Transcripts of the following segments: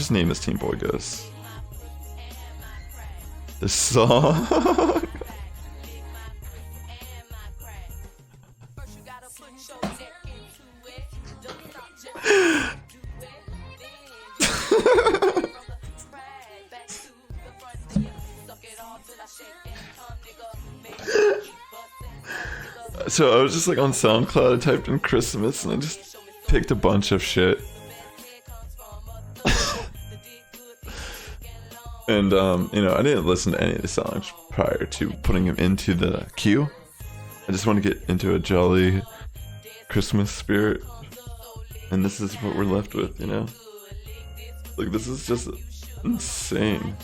just name this team Boygos. This song. So I was just like on SoundCloud, I typed in Christmas and I just picked a bunch of shit. And you know, I didn't listen to any of the songs prior to putting them into the queue. I just want to get into a jolly Christmas spirit. And this is what we're left with, you know? Like, this is just insane.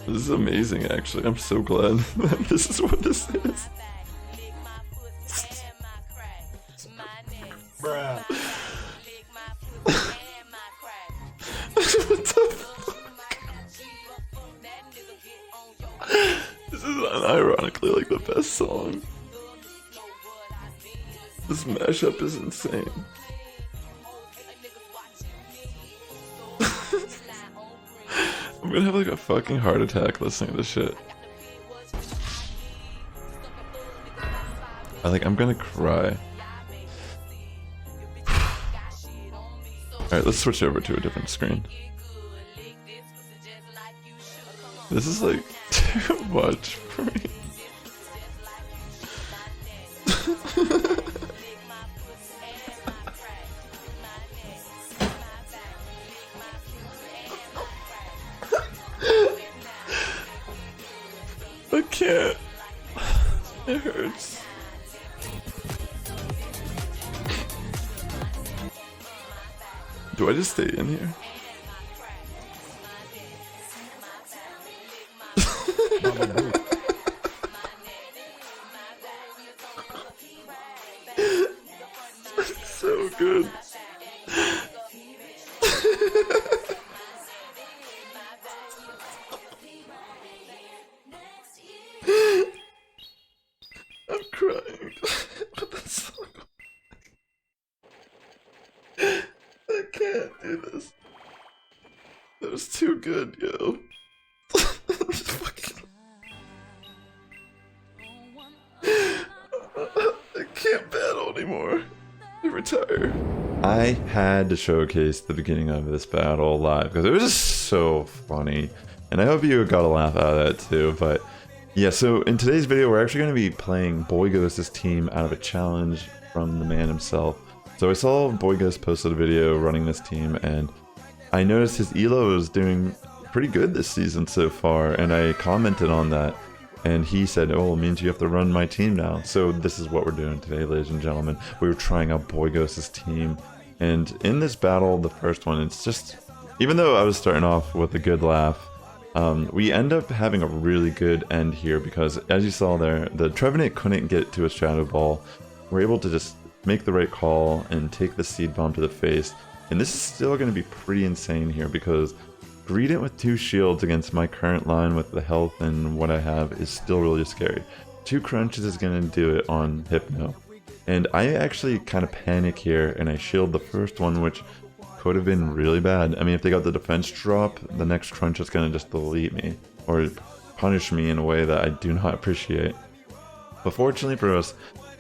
This is amazing, actually. I'm so glad that this is what this is. Bruh. What the fuck? This is unironically like the best song. This mashup is insane. I'm gonna have like a fucking heart attack listening to this shit. I'm gonna cry. Alright, let's switch over to a different screen. This is like too much for me. I can't. It hurts. Do I just stay in here? So good. I'm crying. What the song? I can't do this. That was too good, yo. I can't battle anymore. I retire. I had to showcase the beginning of this battle live because it was just so funny. And I hope you got a laugh out of that too. But yeah, so in today's video, we're actually going to be playing Boygos' team out of a challenge from the man himself. So I saw Boygos posted a video running this team, and I noticed his elo is doing pretty good this season so far, and I commented on that, and he said, oh, it means you have to run my team now. So this is what we're doing today, ladies and gentlemen. We were trying out Boygos' team, and in this battle, the first one, it's just, even though I was starting off with a good laugh, we end up having a really good end here because, as you saw there, the Trevenant couldn't get to a Shadow Ball. We're able to just make the right call and take the Seed Bomb to the face. And this is still going to be pretty insane here because Greedent with 2 shields against my current line with the health and what I have is still really scary. 2 crunches is going to do it on Hypno. And I actually kind of panic here and I shield the first one, which could have been really bad. I mean, if they got the defense drop, the next crunch is going to just delete me or punish me in a way that I do not appreciate. But fortunately for us,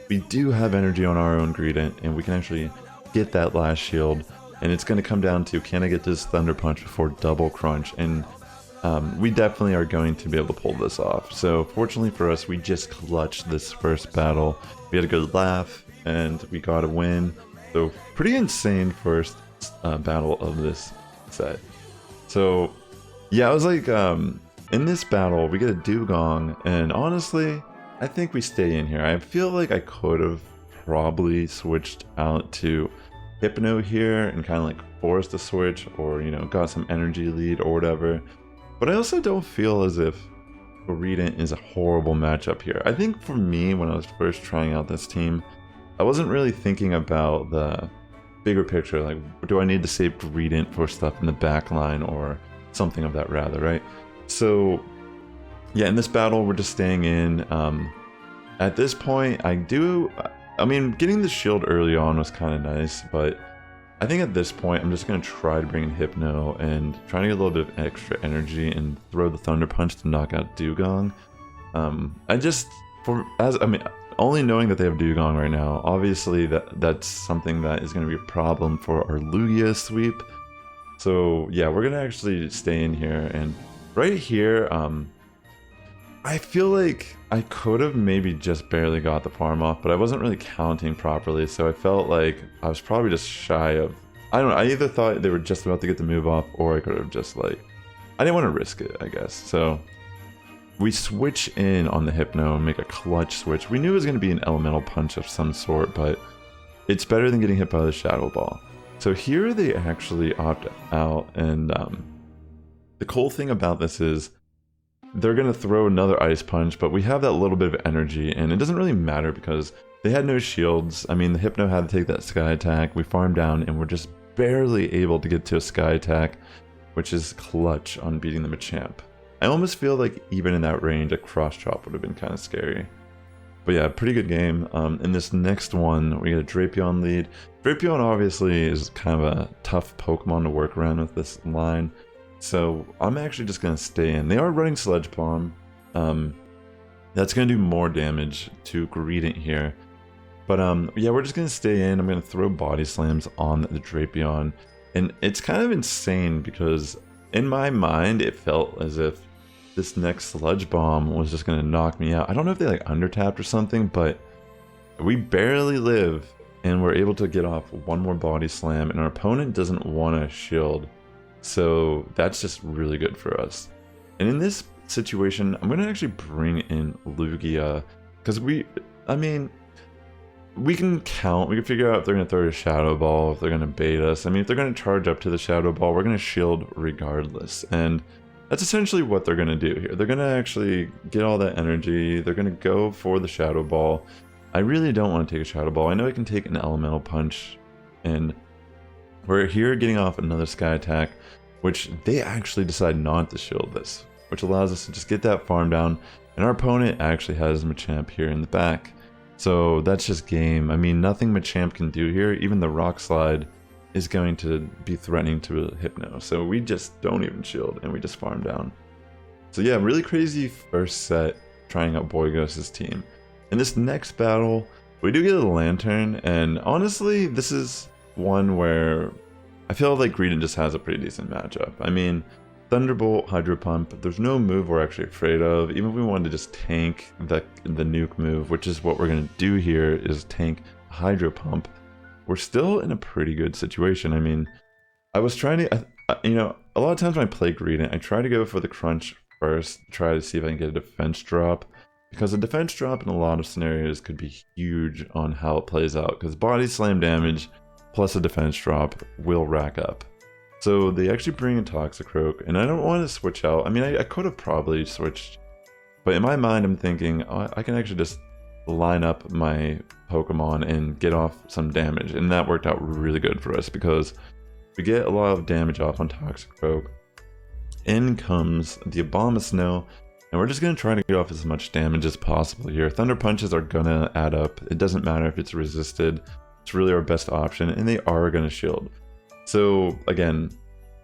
we do have energy on our own Greedent, and we can actually get that last shield, and it's going to come down to, can I get this Thunder Punch before double crunch, and we definitely are going to be able to pull this off. So fortunately for us, we just clutched this first battle. We had a good laugh, and we got a win. So pretty insane first battle of this set. So yeah, I was like, in this battle, we get a Dugong, and honestly, I think we stay in here. I feel like I could have probably switched out to Hypno here and kind of like forced a switch or, you know, got some energy lead or whatever. But I also don't feel as if Greedent is a horrible matchup here. I think for me, when I was first trying out this team, I wasn't really thinking about the bigger picture. Like, do I need to save Greedent for stuff in the back line or something of that rather, right? So yeah, in this battle, we're just staying in. At this point, I mean, getting the shield early on was kind of nice, but I think at this point, I'm just going to try to bring in Hypno and try to get a little bit of extra energy and throw the Thunder Punch to knock out Dugong. Only knowing that they have Dugong right now, obviously that's something that is going to be a problem for our Lugia sweep. So yeah, we're going to actually stay in here, and right here, I feel like I could have maybe just barely got the farm off, but I wasn't really counting properly, so I felt like I was probably just shy of... I don't know, I either thought they were just about to get the move off, or I could have just like... I didn't want to risk it, I guess. So we switch in on the Hypno and make a clutch switch. We knew it was going to be an elemental punch of some sort, but it's better than getting hit by the Shadow Ball. So here they actually opt out, and the cool thing about this is they're going to throw another Ice Punch, but we have that little bit of energy, and it doesn't really matter because they had no shields. I mean, the Hypno had to take that Sky Attack. We farmed down, and we're just barely able to get to a Sky Attack, which is clutch on beating the Machamp. I almost feel like even in that range, a Cross Chop would have been kind of scary. But yeah, pretty good game. In this next one, we get a Drapion lead. Drapion obviously is kind of a tough Pokemon to work around with this line. So I'm actually just going to stay in. They are running Sledge Bomb. That's going to do more damage to Greedent here. But yeah, we're just going to stay in. I'm going to throw Body Slams on the Drapion. And it's kind of insane because in my mind, it felt as if this next Sludge Bomb was just going to knock me out. I don't know if they like undertapped or something, but we barely live and we're able to get off one more Body Slam, and our opponent doesn't want to shield. So that's just really good for us. And in this situation, I'm going to actually bring in Lugia because we can count, we can figure out if they're going to throw a Shadow Ball, if they're going to bait us. I mean, if they're going to charge up to the Shadow Ball, we're going to shield regardless. And that's essentially what they're going to do here. They're going to actually get all that energy. They're going to go for the Shadow Ball. I really don't want to take a Shadow Ball. I know I can take an Elemental Punch, and we're here getting off another Sky Attack, which they actually decide not to shield this, which allows us to just get that farm down, and our opponent actually has Machamp here in the back. So that's just game. I mean, nothing Machamp can do here. Even the Rock Slide is going to be threatening to a Hypno. So we just don't even shield, and we just farm down. So yeah, really crazy first set trying out Boygos' team. In this next battle, we do get a Lantern, and honestly, this is one where I feel like Greedent just has a pretty decent matchup. I mean, Thunderbolt, Hydro Pump, there's no move we're actually afraid of. Even if we wanted to just tank the nuke move, which is what we're going to do here, is tank Hydro Pump, we're still in a pretty good situation. I mean, I was trying to, you know, a lot of times when I play Greedent, I try to go for the Crunch first, try to see if I can get a defense drop, because a defense drop in a lot of scenarios could be huge on how it plays out, because Body Slam damage plus a defense drop will rack up. So they actually bring in Toxicroak, and I don't want to switch out. I mean, I could have probably switched, but in my mind I'm thinking, oh, I can actually just line up my Pokemon and get off some damage, and that worked out really good for us because we get a lot of damage off on Toxicroak. In comes the Abomasnow, and we're just going to try to get off as much damage as possible here. Thunder Punches are going to add up. It doesn't matter if it's resisted. It's really our best option, and they are going to shield. So again,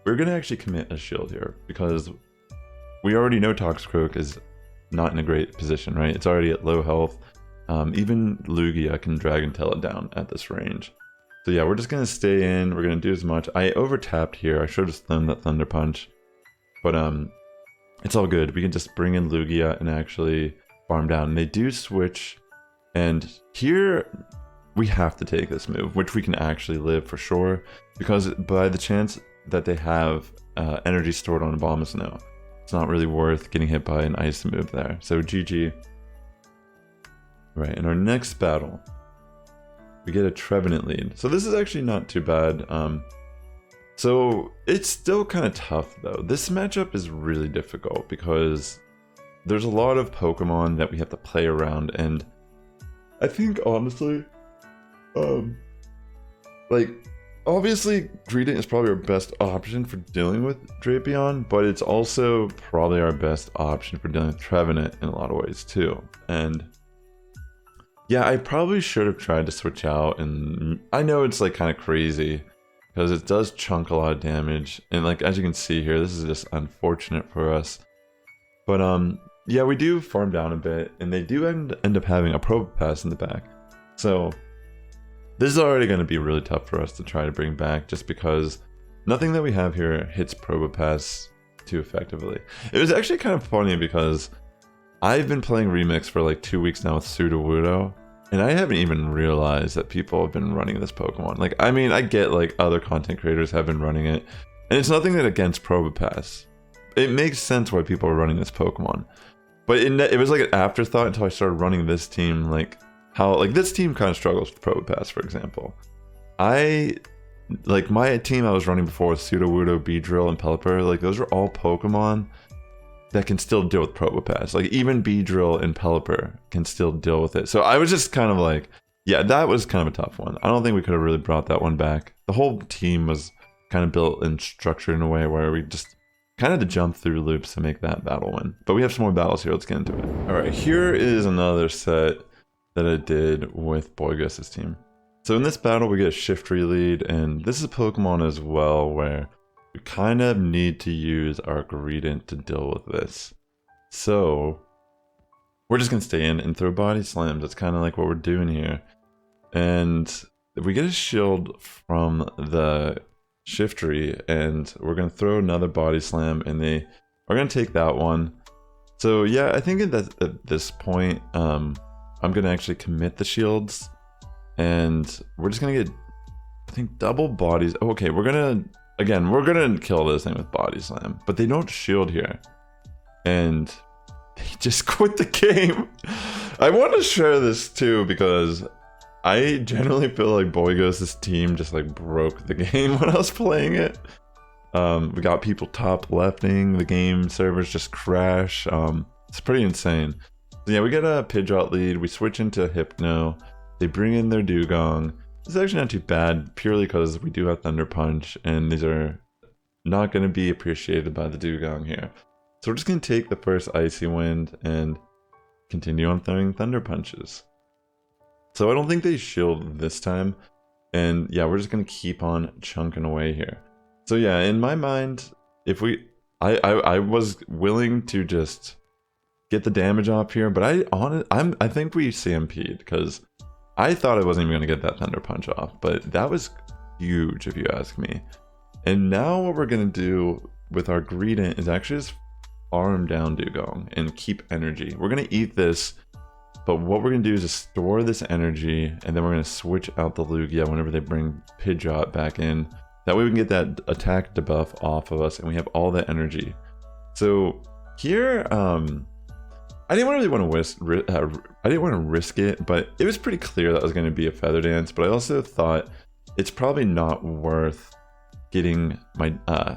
we're going to actually commit a shield here because we already know Toxicroak is not in a great position, right? It's already at low health. Even Lugia can Dragon Tail it down at this range. So yeah, we're just going to stay in. We're going to do as much. I over-tapped here. I should have thrown that Thunder Punch. But it's all good. We can just bring in Lugia and actually farm down. And they do switch. And here we have to take this move, which we can actually live for sure. Because by the chance that they have energy stored on Abomasnow, it's not really worth getting hit by an ice move there. So GG. Right, in our next battle, we get a Trevenant lead. So this is actually not too bad. So it's still kind of tough though. This matchup is really difficult because there's a lot of Pokemon that we have to play around, and I think honestly, like obviously Greedent is probably our best option for dealing with Drapion, but it's also probably our best option for dealing with Trevenant in a lot of ways too. And yeah, I probably should have tried to switch out, and I know it's like kind of crazy, because it does chunk a lot of damage. And like as you can see here, this is just unfortunate for us. But yeah, we do farm down a bit, and they do end up having a Probopass in the back. So this is already going to be really tough for us to try to bring back, just because nothing that we have here hits Probopass too effectively. It was actually kind of funny because I've been playing Remix for like 2 weeks now with Sudowoodo, and I haven't even realized that people have been running this Pokemon. Like, I mean, I get like other content creators have been running it, and it's nothing that against Probopass. It makes sense why people are running this Pokemon. But it was like an afterthought until I started running this team, like how like this team kind of struggles with Probopass, for example. Like my team I was running before with Sudowoodo, Beedrill, and Pelipper, like those are all Pokemon that can still deal with Probopass. Like even Beedrill and Pelipper can still deal with it. So I was just kind of like, yeah, that was kind of a tough one. I don't think we could have really brought that one back. The whole team was kind of built and structured in a way where we just kind of had to jump through loops to make that battle win. But we have some more battles here. Let's get into it. All right, here is another set that I did with Boygos' team. So in this battle, we get a Shiftry lead, and this is a Pokemon as well where we kind of need to use our Greedent to deal with this. So we're just going to stay in and throw Body Slams. That's kind of like what we're doing here. And we get a shield from the Shiftry, and we're going to throw another Body Slam, and they are going to take that one. So yeah, I think at this point, I'm going to actually commit the shields. And we're just gonna get, I think, double bodies. Oh, okay, we're gonna kill this thing with Body Slam, but they don't shield here, and they just quit the game. I want to share this too because I generally feel like Boygos' team just like broke the game when I was playing it. We got people top lefting, the game servers just crash. It's pretty insane. So yeah, we get a Pidgeot lead, we switch into Hypno. They bring in their Dugong. This is actually not too bad, purely because we do have Thunder Punch, and these are not going to be appreciated by the Dugong here. So we're just going to take the first Icy Wind and continue on throwing Thunder Punches. So I don't think they shield this time, and yeah, we're just going to keep on chunking away here. So yeah, in my mind, if I was willing to just get the damage off here, but I think we CMP'd because I thought I wasn't even going to get that Thunder Punch off, but that was huge if you ask me. And now what we're going to do with our Greedent is actually just farm down Dugong and keep energy. We're going to eat this, but what we're going to do is just store this energy, and then we're going to switch out the Lugia whenever they bring Pidgeot back in. That way we can get that attack debuff off of us, and we have all that energy. So here, I didn't really want to risk it, but it was pretty clear that was going to be a Feather Dance. But I also thought it's probably not worth getting my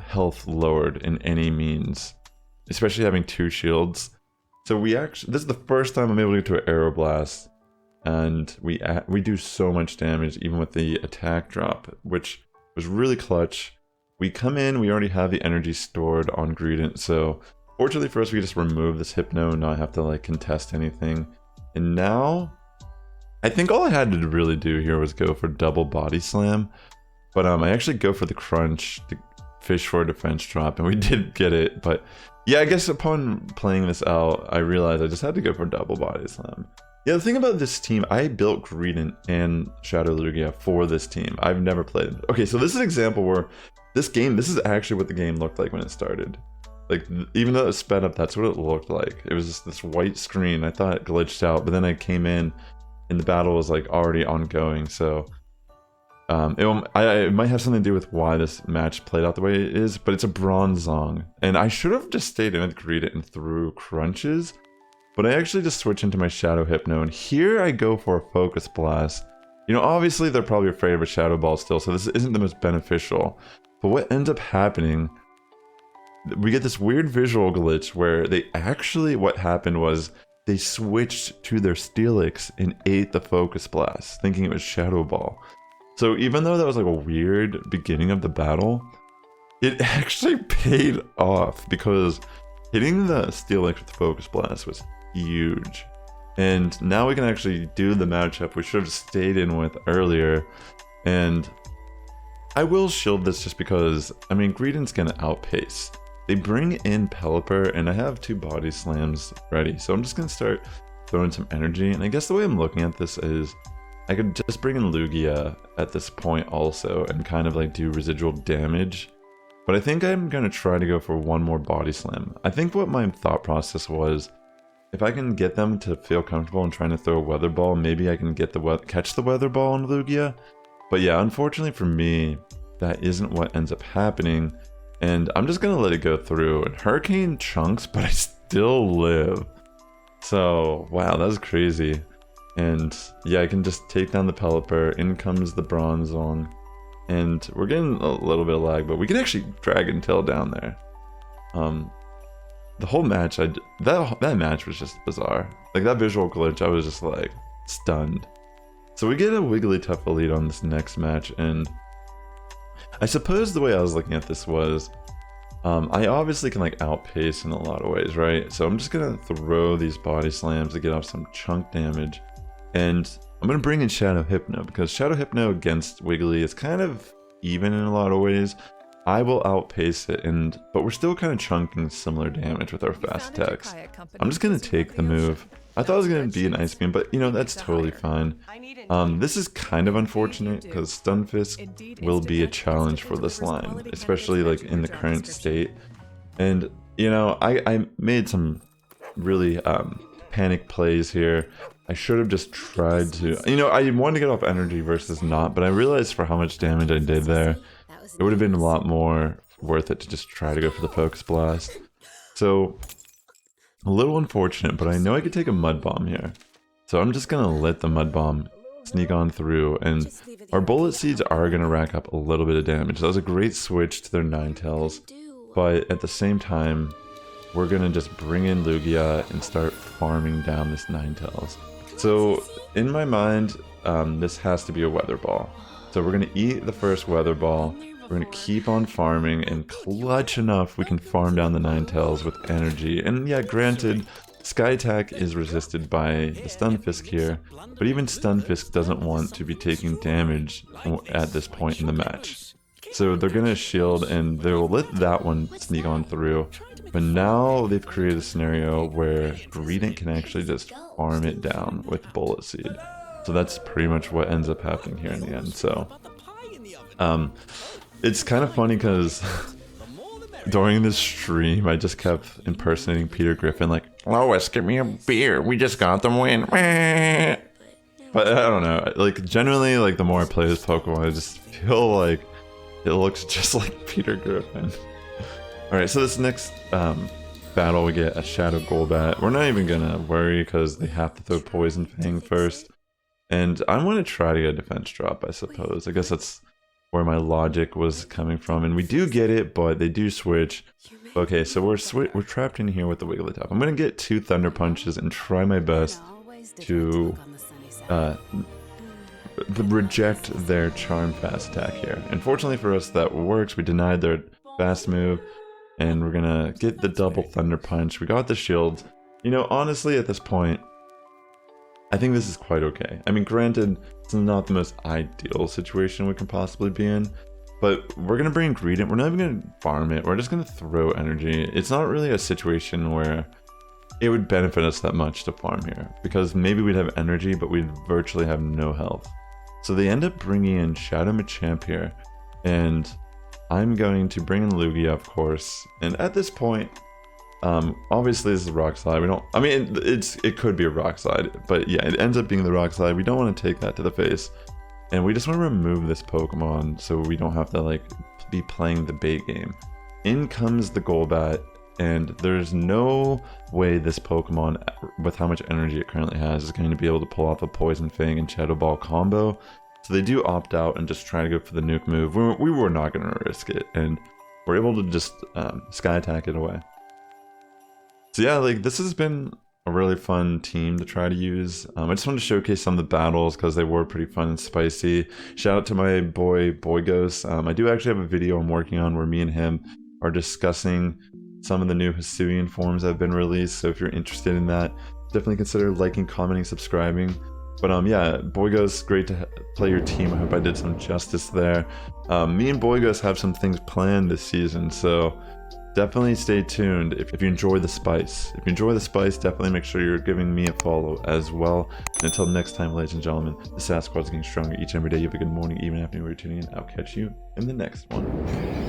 health lowered in any means, especially having 2 shields. So this is the first time I'm able to get to an Aeroblast, and we do so much damage even with the attack drop, which was really clutch. We come in, we already have the energy stored on Greedent, so fortunately for us, we just remove this Hypno and not have to like contest anything. And now, I think all I had to really do here was go for double Body Slam. But I actually go for the Crunch to fish for a defense drop, and we did get it. But yeah, I guess upon playing this out, I realized I just had to go for double Body Slam. Yeah, the thing about this team, I built Greedent and Shadow Lugia for this team. I've never played it. Okay, so this is an example where this is actually what the game looked like when it started. Like, even though it was sped up, that's what it looked like. It was just this white screen. I thought it glitched out, but then I came in and the battle was like already ongoing. So it might have something to do with why this match played out the way it is, but it's a Bronzong. And I should have just stayed in with Greedent and threw Crunches, but I actually just switched into my Shadow Hypno, and here I go for a Focus Blast. You know, obviously they're probably afraid of a Shadow Ball still, so this isn't the most beneficial. But what ends up happening, we get this weird visual glitch where what happened was they switched to their Steelix and ate the Focus Blast, thinking it was Shadow Ball. So even though that was like a weird beginning of the battle, it actually paid off because hitting the Steelix with Focus Blast was huge. And now we can actually do the matchup we should have stayed in with earlier. And I will shield this just because, I mean, Greedent's gonna outpace. They bring in Pelipper, and I have 2 body slams ready, so I'm just gonna start throwing some energy. And I guess the way I'm looking at this is I could just bring in Lugia at this point also and kind of like do residual damage. But I think I'm gonna try to go for 1 more body slam. I think what my thought process was, if I can get them to feel comfortable in trying to throw a weather ball, maybe I can get catch the weather ball on Lugia. But yeah, unfortunately for me, that isn't what ends up happening. And I'm just gonna let it go through. And Hurricane chunks, but I still live. So, wow, that's crazy. And yeah, I can just take down the Pelipper. In comes the Bronzong. And we're getting a little bit of lag, but we can actually Dragon Tail down there. The whole match, that match was just bizarre. Like, that visual glitch, I was just like stunned. So we get a Wigglytuff lead on this next match, and I suppose the way I was looking at this was, I obviously can like outpace in a lot of ways, right? So I'm just gonna throw these body slams to get off some chunk damage, and I'm gonna bring in Shadow Hypno, because Shadow Hypno against Wiggly is kind of even in a lot of ways. I will outpace it, but we're still kind of chunking similar damage with our fast attacks. I'm just gonna take the move. I thought it was gonna be an Ice Beam, but you know, that's totally fine. This is kind of unfortunate because Stunfisk will be a challenge for this line, especially like in the current state. And you know, I made some really panic plays here. I should have just tried to, you know, I wanted to get off energy versus not, but I realized for how much damage I did there, it would have been a lot more worth it to just try to go for the Focus Blast. So, a little unfortunate, but I know I could take a Mud Bomb here. So I'm just gonna let the Mud Bomb sneak on through, and our Bullet Seeds are gonna rack up a little bit of damage. That was a great switch to their Ninetales, but at the same time, we're gonna just bring in Lugia and start farming down this Ninetales. So in my mind, this has to be a Weather Ball. So we're gonna eat the first Weather Ball. We're gonna keep on farming, and clutch enough we can farm down the Ninetales with energy. And yeah, granted, Sky Attack is resisted by the Stunfisk here, but even Stunfisk doesn't want to be taking damage at this point in the match. So they're gonna shield, and they'll let that one sneak on through. But now they've created a scenario where Greedent can actually just farm it down with Bullet Seed. So that's pretty much what ends up happening here in the end. So, it's kind of funny because during this stream, I just kept impersonating Peter Griffin, like, "Lois, give me a beer. We just got the win." But I don't know. Like, generally, like, the more I play this Pokemon, I just feel like it looks just like Peter Griffin. Alright, so this next battle, we get a Shadow Golbat. We're not even gonna worry because they have to throw Poison Fang first. And I'm gonna try to get a defense drop, I suppose. I guess that's where my logic was coming from. And we do get it, but they do switch. Okay, so we're trapped in here with the Wigglytuff. I'm gonna get 2 Thunder Punches and try my best to reject their Charm Fast Attack here. Unfortunately for us, that works. We denied their fast move, and we're gonna get the double Thunder Punch. We got the shield. You know, honestly, at this point, I think this is quite okay. I mean, granted, it's not the most ideal situation we can possibly be in, but we're gonna bring Greedent. We're not even gonna farm it. We're just gonna throw energy. It's not really a situation where it would benefit us that much to farm here, because maybe we'd have energy, but we'd virtually have no health. So they end up bringing in Shadow Machamp here, and I'm going to bring in Lugia, of course. And at this point, obviously this is a Rock Slide. I mean, it could be a Rock Slide, but yeah, it ends up being the Rock Slide. We don't want to take that to the face, and we just want to remove this Pokemon so we don't have to like be playing the bait game. In comes the Golbat, and there's no way this Pokemon, with how much energy it currently has, is going to be able to pull off a Poison Fang and Shadow Ball combo. So they do opt out and just try to go for the nuke move. We were not going to risk it, and we're able to just Sky Attack it away. So yeah, like, this has been a really fun team to try to use. I just wanted to showcase some of the battles because they were pretty fun and spicy. Shout out to my boy Boygos. I do actually have a video I'm working on where me and him are discussing some of the new Hisuian forms that have been released. So if you're interested in that, definitely consider liking, commenting, subscribing. But yeah, Boygos, great to play your team. I hope I did some justice there. Me and Boygos have some things planned this season, so definitely stay tuned if you enjoy the spice. If you enjoy the spice, definitely make sure you're giving me a follow as well. And until next time, ladies and gentlemen, the Sass Squad is getting stronger each and every day. You have a good morning, even afternoon, where you're tuning in. I'll catch you in the next one.